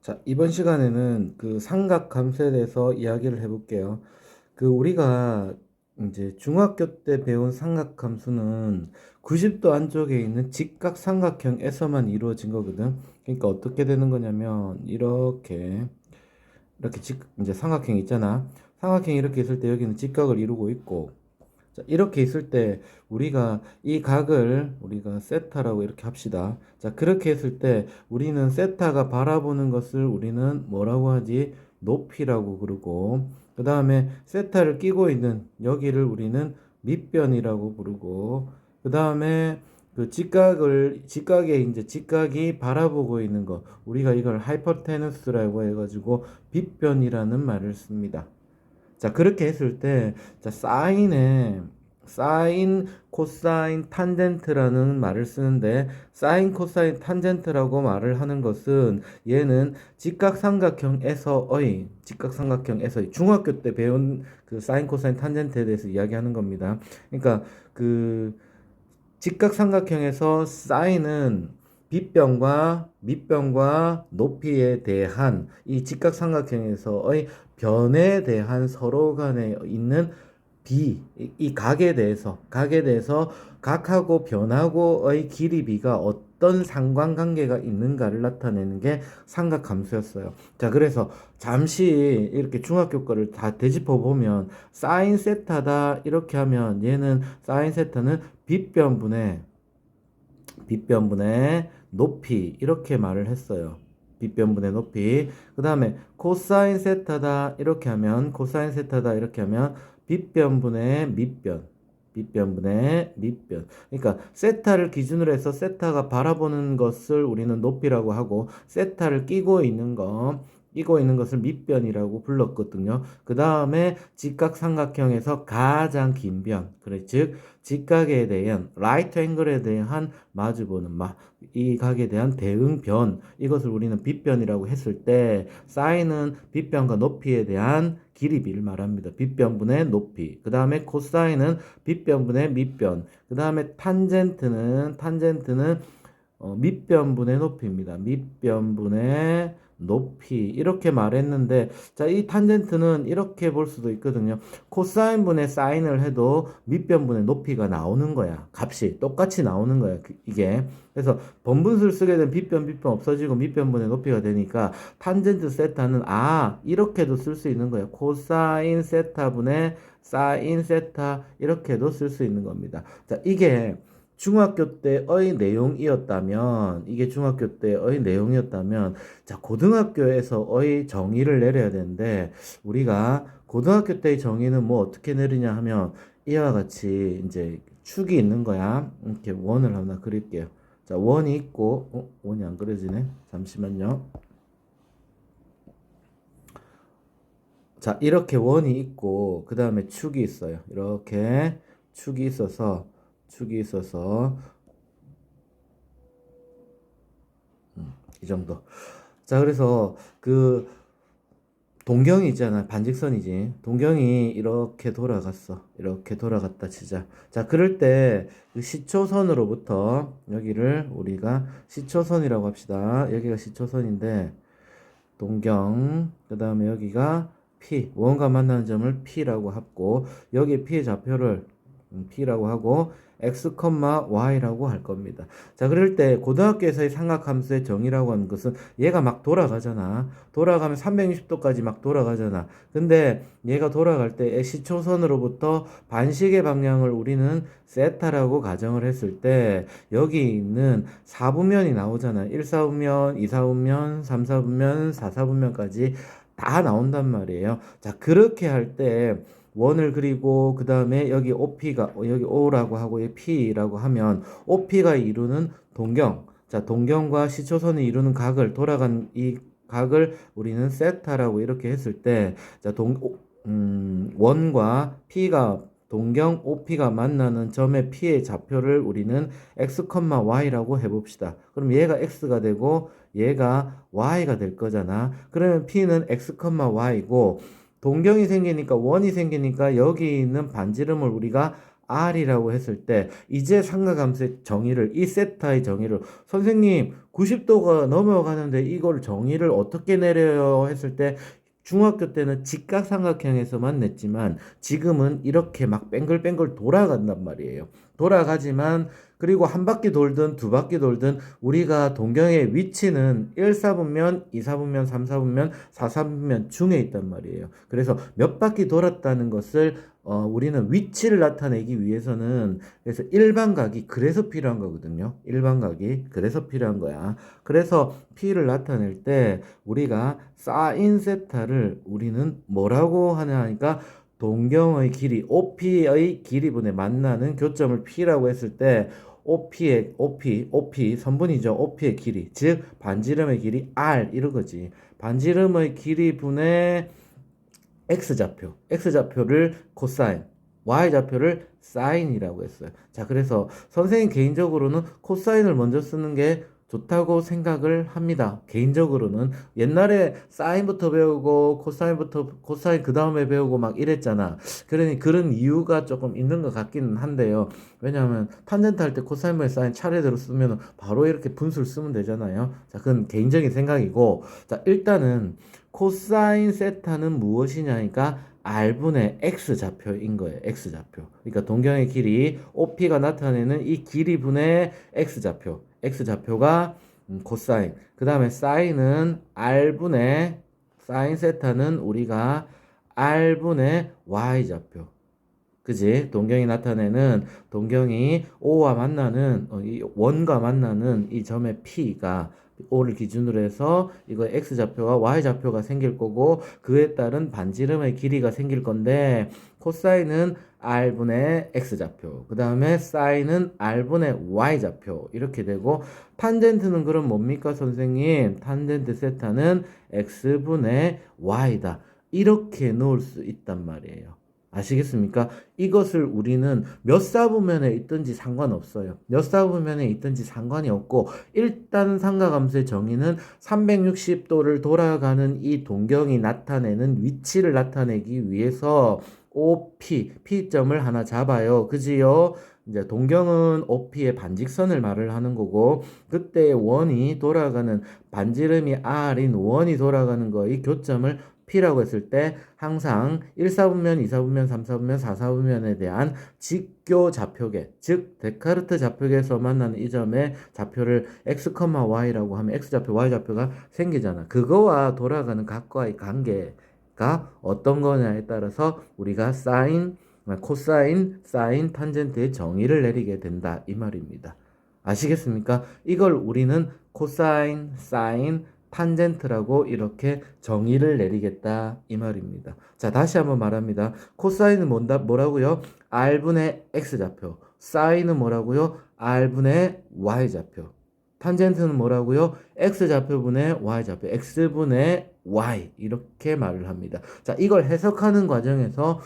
자, 이번 시간에는 그 삼각함수에 대해서 이야기를 해볼게요. 우리가 이제 중학교 때 배운 삼각함수는 90도 안쪽에 있는 직각삼각형에서만 이루어진 거거든. 그러니까 어떻게 되는 거냐면 이렇게 이제 삼각형 있잖아. 삼각형이 이렇게 있을 때 여기는 직각을 이루고 있고, 자, 이렇게 있을 때 우리가 이 각을 우리가 세타라고 이렇게 합시다. 자, 그렇게 했을 때 우리는 세타가 바라보는 것을 우리는 뭐라고 하지? 높이라고 그러고, 그 다음에 세타를 끼고 있는 여기를 우리는 밑변이라고 부르고, 그 다음에 직각에 이제 직각이 바라보고 있는 거, 우리가 이걸 하이퍼테누스라고 해가지고 빗변이라는 말을 씁니다. 자, 그렇게 했을 때, 자, 사인, 코사인, 탄젠트라는 말을 쓰는데, 사인, 코사인, 탄젠트라고 말을 하는 것은, 얘는 직각삼각형에서의, 중학교 때 배운 그 사인, 코사인, 탄젠트에 대해서 이야기하는 겁니다. 그러니까, 그, 직각삼각형에서 사인은 빗변과 밑변과 높이에 대한 이 직각삼각형에서의 변에 대한 서로 간에 있는 이 각에 대해서 각하고 변하고의 길이 비가 어떤 상관관계가 있는가를 나타내는 게 삼각함수였어요. 자, 그래서 잠시 이렇게 중학교 거를 다 되짚어 보면 사인 세타다 이렇게 하면 얘는 사인 세타는 빗변분의 높이 이렇게 말을 했어요. 빗변분의 높이. 그 다음에 코사인 세타다 이렇게 하면 빗변분의 밑변. 그러니까 세타를 기준으로 해서 세타가 바라보는 것을 우리는 높이라고 하고 세타를 끼고 있는 것을 밑변이라고 불렀거든요. 그 다음에 직각삼각형에서 가장 긴 변, 그래, 즉 직각에 대한 라이트 앵글에 대한 마주보는 이 각에 대한 대응변, 이것을 우리는 빗변이라고 했을 때 사인은 빗변과 높이에 대한 길이비를 말합니다. 빗변분의 높이. 그 다음에 코사인은 빗변분의 밑변. 그 다음에 탄젠트는 밑변분의 높이입니다. 밑변분의 높이 이렇게 말했는데, 자, 이 탄젠트는 이렇게 볼 수도 있거든요. 코사인분의 사인을 해도 밑변분의 높이가 나오는 거야. 값이 똑같이 나오는 거야. 이게. 그래서 번분수를 쓰게 되면 빗변 없어지고 밑변분의 높이가 되니까 탄젠트 세타는 이렇게도 쓸 수 있는 거예요. 코사인 세타분의 사인 세타 이렇게도 쓸 수 있는 겁니다. 자, 이게 중학교 때의 내용이었다면, 자, 고등학교에서의 정의를 내려야 되는데, 우리가 고등학교 때의 정의는 뭐 어떻게 내리냐 하면, 이와 같이 이제 축이 있는 거야. 이렇게 원을 하나 그릴게요. 자, 원이 있고, 원이 안 그려지네. 잠시만요. 자, 이렇게 원이 있고, 그 다음에 축이 있어요. 이렇게 축이 있어서, 이 정도. 자, 그래서 동경이 있잖아. 반직선이지. 동경이 이렇게 돌아갔어. 이렇게 돌아갔다 치자. 자, 그럴 때 그 시초선으로부터 여기를 우리가 시초선이라고 합시다. 여기가 시초선인데 동경, 그 다음에 여기가 P, 원과 만나는 점을 P라고 하고, 여기 P의 좌표를 P라고 하고, X, Y라고 할 겁니다. 자, 그럴 때 고등학교에서의 삼각함수의 정의라고 하는 것은 얘가 막 돌아가잖아. 돌아가면 360도까지 막 돌아가잖아. 근데 얘가 돌아갈 때 시초선으로부터 반시계 방향을 우리는 세타라고 가정을 했을 때 여기 있는 4분면이 나오잖아. 1사분면, 2사분면, 3사분면, 4사분면까지 다 나온단 말이에요. 자, 그렇게 할 때 원을 그리고 그 다음에 여기 여기 O라고 하고 여기 P라고 하면 OP가 이루는 동경. 자, 동경과 시초선이 이루는 각을 돌아간 이 각을 우리는 세타라고 이렇게 했을 때, 자, 원과 P가 동경 OP가 만나는 점의 P의 좌표를 우리는 X, Y라고 해봅시다. 그럼 얘가 X가 되고 얘가 Y가 될 거잖아. 그러면 P는 X, Y고 동경이 생기니까 원이 생기니까 여기 있는 반지름을 우리가 R이라고 했을 때 이제 삼각함수의 정의를 이 세타의 정의를 선생님 90도가 넘어가는데 이걸 정의를 어떻게 내려요 했을 때 중학교 때는 직각삼각형에서만 냈지만 지금은 이렇게 막 뱅글뱅글 돌아간단 말이에요. 돌아가지만 그리고 한 바퀴 돌든 두 바퀴 돌든 우리가 동경의 위치는 1, 4분면, 2, 4분면, 3, 4분면, 4, 4분면 중에 있단 말이에요. 그래서 몇 바퀴 돌았다는 것을 우리는 위치를 나타내기 위해서는 그래서 일반각이 그래서 필요한 거거든요. 일반각이 그래서 필요한 거야. 그래서 P를 나타낼 때 우리가 사인 세타를 우리는 뭐라고 하냐 하니까 동경의 길이 OP의 길이분에 만나는 교점을 P라고 했을 때 OP 선분이죠. OP의 길이 즉 반지름의 길이 R 이러거지. 반지름의 길이분의 X좌표를 코사인, Y좌표를 사인이라고 했어요. 자, 그래서 선생님 개인적으로는 코사인을 먼저 쓰는 게 좋다고 생각을 합니다. 개인적으로는 옛날에 사인부터 배우고 코사인 그 다음에 배우고 막 이랬잖아. 그러니 그런 이유가 조금 있는 것 같기는 한데요. 왜냐하면 탄젠트 할 때 코사인분의 사인 차례대로 쓰면 바로 이렇게 분수를 쓰면 되잖아요. 자, 그건 개인적인 생각이고, 자, 일단은 코사인 세타는 무엇이냐니까 R분의 X좌표인 거예요. X좌표. 그러니까 동경의 길이 OP가 나타내는 이 길이분의 X좌표가 코사인. 그 다음에 사인은 R분의 사인 세타는 우리가 R분의 Y좌표. 그지? 동경이 나타내는 동경이 O와 만나는 이 원과 만나는 이 점의 P가 O를 기준으로 해서 이거 X좌표와 Y좌표가 생길 거고 그에 따른 반지름의 길이가 생길 건데 코사인은 R분의 X좌표 그 다음에 사인은 R분의 Y좌표 이렇게 되고 탄젠트는 그럼 뭡니까 선생님? 탄젠트 세타는 X분의 Y다 이렇게 놓을 수 있단 말이에요. 아시겠습니까? 이것을 우리는 몇 사분면에 있든지 상관없어요. 몇 사분면에 있든지 상관이 없고 일단 삼각함수의 정의는 360도를 돌아가는 이 동경이 나타내는 위치를 나타내기 위해서 OP, P점을 하나 잡아요. 그지요? 이제 동경은 OP의 반직선을 말을 하는 거고 그때 원이 돌아가는 반지름이 R인 원이 돌아가는 거의 교점을 P라고 했을 때 항상 1, 4분면, 2, 4분면, 3, 4분면, 4, 4분면에 대한 직교 좌표계, 즉 데카르트 좌표계에서 만나는 이 점의 좌표를 x, y라고 하면 x좌표, y좌표가 생기잖아. 그거와 돌아가는 각과의 관계가 어떤 거냐에 따라서 우리가 사인, 코사인, 사인, 탄젠트의 정의를 내리게 된다. 이 말입니다. 아시겠습니까? 이걸 우리는 코사인, 사인, 탄젠트라고 이렇게 정의를 내리겠다 이 말입니다. 자, 다시 한번 말합니다. 코사인은 뭐라고요? R분의 X좌표. 사인은 뭐라고요? R분의 Y좌표. 탄젠트는 뭐라고요? X좌표분의 Y좌표. X분의 Y 이렇게 말을 합니다. 자, 이걸 해석하는 과정에서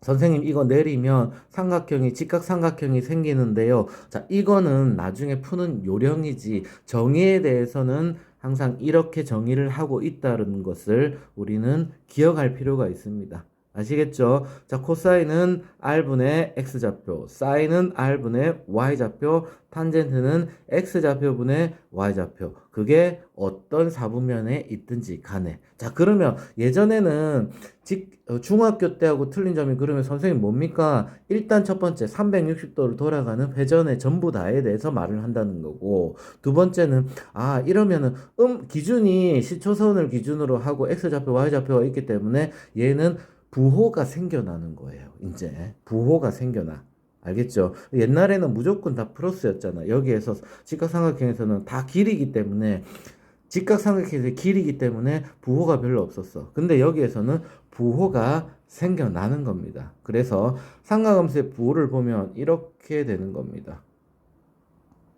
선생님 이거 내리면 삼각형이 직각삼각형이 생기는데요. 자, 이거는 나중에 푸는 요령이지 정의에 대해서는 항상 이렇게 정의를 하고 있다는 것을 우리는 기억할 필요가 있습니다. 아시겠죠? 자, 코사인은 R분의 X좌표, 사인은 R분의 Y좌표, 탄젠트는 X좌표분의 Y좌표. 그게 어떤 사분면에 있든지 간에. 자, 그러면 예전에는 중학교 때하고 틀린 점이 그러면 선생님 뭡니까? 일단 첫 번째 360도를 돌아가는 회전의 전부 다에 대해서 말을 한다는 거고 두 번째는 이러면은 기준이 시초선을 기준으로 하고 X좌표, Y좌표가 있기 때문에 얘는 부호가 생겨나는 거예요. 이제 부호가 생겨나. 알겠죠? 옛날에는 무조건 다 플러스였잖아. 여기에서 직각삼각형에서는 다 길이기 때문에 직각삼각형에서 길이기 때문에 부호가 별로 없었어. 근데 여기에서는 부호가 생겨나는 겁니다. 그래서 삼각함수의 부호를 보면 이렇게 되는 겁니다.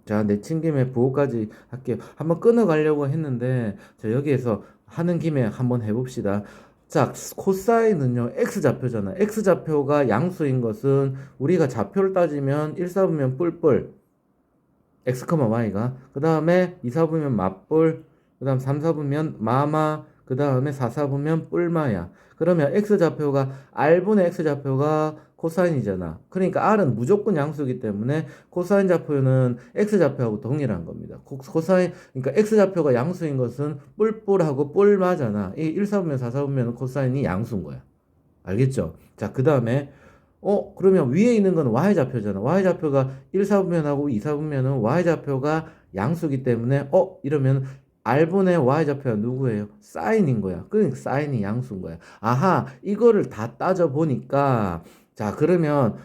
자, 내친 김에 부호까지 할게요. 한번 끊어가려고 했는데 자, 여기에서 하는 김에 한번 해봅시다. 자, 코사인은요, X좌표잖아. X좌표가 양수인 것은 우리가 좌표를 따지면 1, 4분면 뿔뿔, X, Y가. 그 다음에 2, 4분면 맞뿔, 그 다음 3, 4분면 마마, 그 다음에 4, 4분면 뿔마야. 그러면 X좌표가, R분의 X좌표가 코사인이잖아. 그러니까 R은 무조건 양수이기 때문에 코사인 좌표는 X좌표하고 동일한 겁니다. 코사인, 그러니까 X좌표가 양수인 것은 뿔뿔하고 뿔마잖아. 이 1, 4분면, 4, 4분면 코사인이 양수인 거야. 알겠죠? 자, 그 다음에 그러면 위에 있는 건 y좌표잖아. y좌표가 1, 4분면하고 2, 4분면은 y좌표가 양수기 때문에 이러면 r분의 y좌표가 누구예요? 사인인 거야. 그러니까 사인이 양수인 거야. 아하, 이거를 다 따져보니까 자, 그러면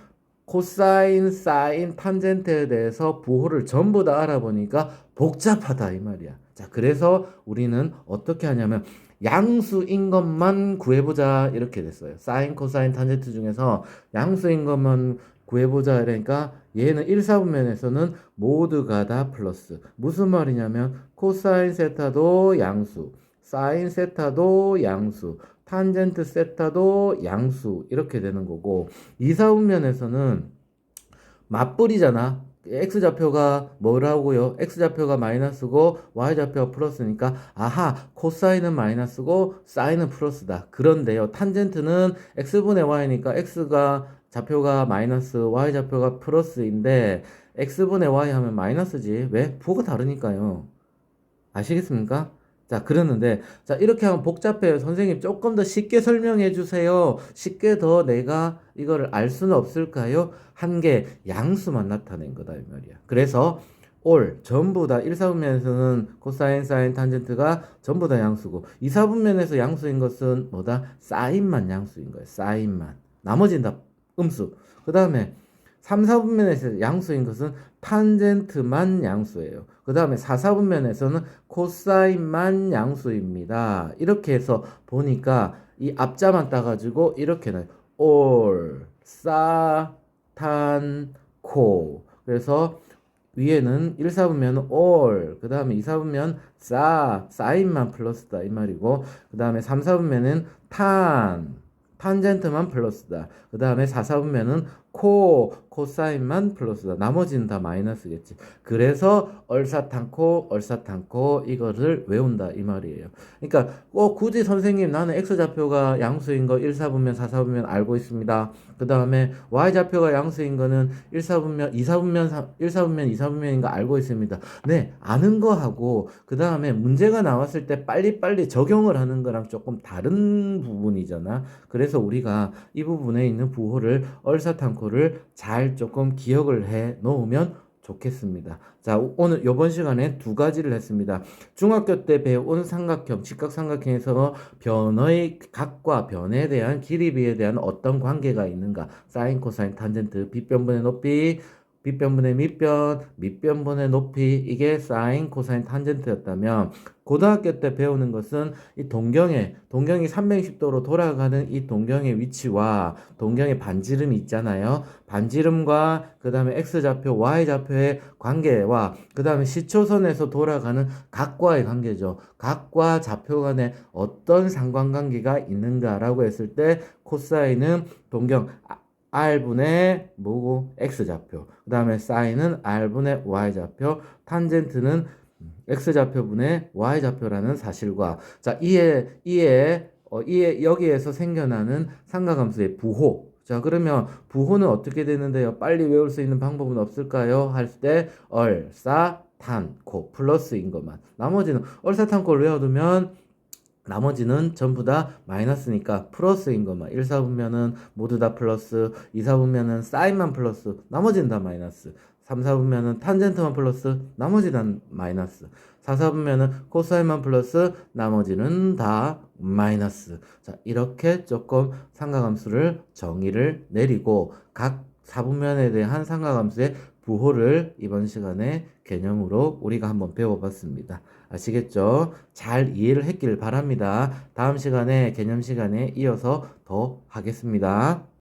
코사인, 사인, 탄젠트에 대해서 부호를 전부 다 알아보니까 복잡하다 이 말이야. 자, 그래서 우리는 어떻게 하냐면 양수인 것만 구해보자 이렇게 됐어요. 사인, 코사인, 탄젠트 중에서 양수인 것만 구해보자. 그러니까 얘는 1, 4분면에서는 모두가 다 플러스. 무슨 말이냐면 코사인 세타도 양수, 사인 세타도 양수, 탄젠트 세타도 양수 이렇게 되는 거고, 2, 4분면에서는 맞불이잖아. x좌표가 뭐라고요? x좌표가 마이너스고 y좌표가 플러스니까 아하, 코사인은 마이너스고 사인은 플러스다. 그런데요, 탄젠트는 x분의 y니까 x가 좌표가 마이너스, y좌표가 플러스인데 x분의 y 하면 마이너스지. 왜? 부호가 다르니까요. 아시겠습니까? 자, 그러는데, 자, 이렇게 하면 복잡해요. 선생님, 조금 더 쉽게 설명해 주세요. 쉽게 더 내가 이거를 알 수는 없을까요? 한 개, 양수만 나타낸 거다, 이 말이야. 그래서, 전부 다 1, 4분면에서는 코사인, 사인, 탄젠트가 전부 다 양수고, 2, 4분면에서 양수인 것은 뭐다? 사인만 양수인 거예요. 사인만. 나머지는 다 음수. 그 다음에, 3, 4분면에서 양수인 것은 탄젠트만 양수예요. 그 다음에 4, 4분면에서는 코사인만 양수입니다. 이렇게 해서 보니까 이 앞자만 따가지고 이렇게 나요. 올, 사, 탄, 코. 그래서 위에는 1, 4분면 올, 그 다음에 2, 4분면 사인만 플러스다 이 말이고, 그 다음에 3, 4분면은 탄젠트만 플러스다. 그 다음에 4, 4분면은 코사인만 플러스다. 나머지는 다 마이너스겠지. 그래서 얼사탄코 이거를 외운다 이 말이에요. 그러니까 굳이 선생님 나는 x좌표가 양수인 거 1, 4분면, 4, 4분면 알고 있습니다. 그 다음에 y좌표가 양수인 거는 1, 4분면, 2, 4분면, 1, 4분면, 2, 4분면인 거 알고 있습니다. 네, 아는 거하고 그 다음에 문제가 나왔을 때 빨리빨리 적용을 하는 거랑 조금 다른 부분이잖아. 그래서 우리가 이 부분에 있는 부호를 얼사탄코를 잘 조금 기억을 해 놓으면 좋겠습니다. 자, 오늘 이번 시간에 두 가지를 했습니다. 중학교 때 배운 삼각형, 직각삼각형에서 변의 각과 변에 대한 기리비에 대한 어떤 관계가 있는가? 사인, 코사인, 탄젠트, 빗변분의 높이, 빗변분의 밑변, 밑변분의 높이, 이게 사인, 코사인, 탄젠트였다면 고등학교 때 배우는 것은 이 동경이 360도로 돌아가는 이 동경의 위치와 동경의 반지름이 있잖아요. 반지름과 그 다음에 x좌표, y좌표의 관계와 그 다음에 시초선에서 돌아가는 각과의 관계죠. 각과 좌표 간에 어떤 상관관계가 있는가라고 했을 때 코사인은 동경 r분의 뭐고 x좌표, 그 다음에 사인은 r분의 y좌표, 탄젠트는 x좌표분의 y좌표라는 사실과, 자, 이에 여기에서 생겨나는 삼각함수의 부호. 자, 그러면 부호는 어떻게 되는데요? 빨리 외울 수 있는 방법은 없을까요? 할 때 얼사탄코 플러스인 것만. 나머지는 얼사탄코를 외워두면 나머지는 전부 다 마이너스니까 플러스인 것만. 1, 4분면은 모두 다 플러스, 2, 4분면은 사인만 플러스, 나머지는 다 마이너스. 3, 4분면은 탄젠트만 플러스, 나머지는 마이너스. 4, 4분면은 코사인만 플러스, 나머지는 다 마이너스. 자, 이렇게 조금 삼각함수를 정의를 내리고 각 4분면에 대한 삼각함수의 부호를 이번 시간에 개념으로 우리가 한번 배워봤습니다. 아시겠죠? 잘 이해를 했길 바랍니다. 다음 시간에 개념 시간에 이어서 더 하겠습니다.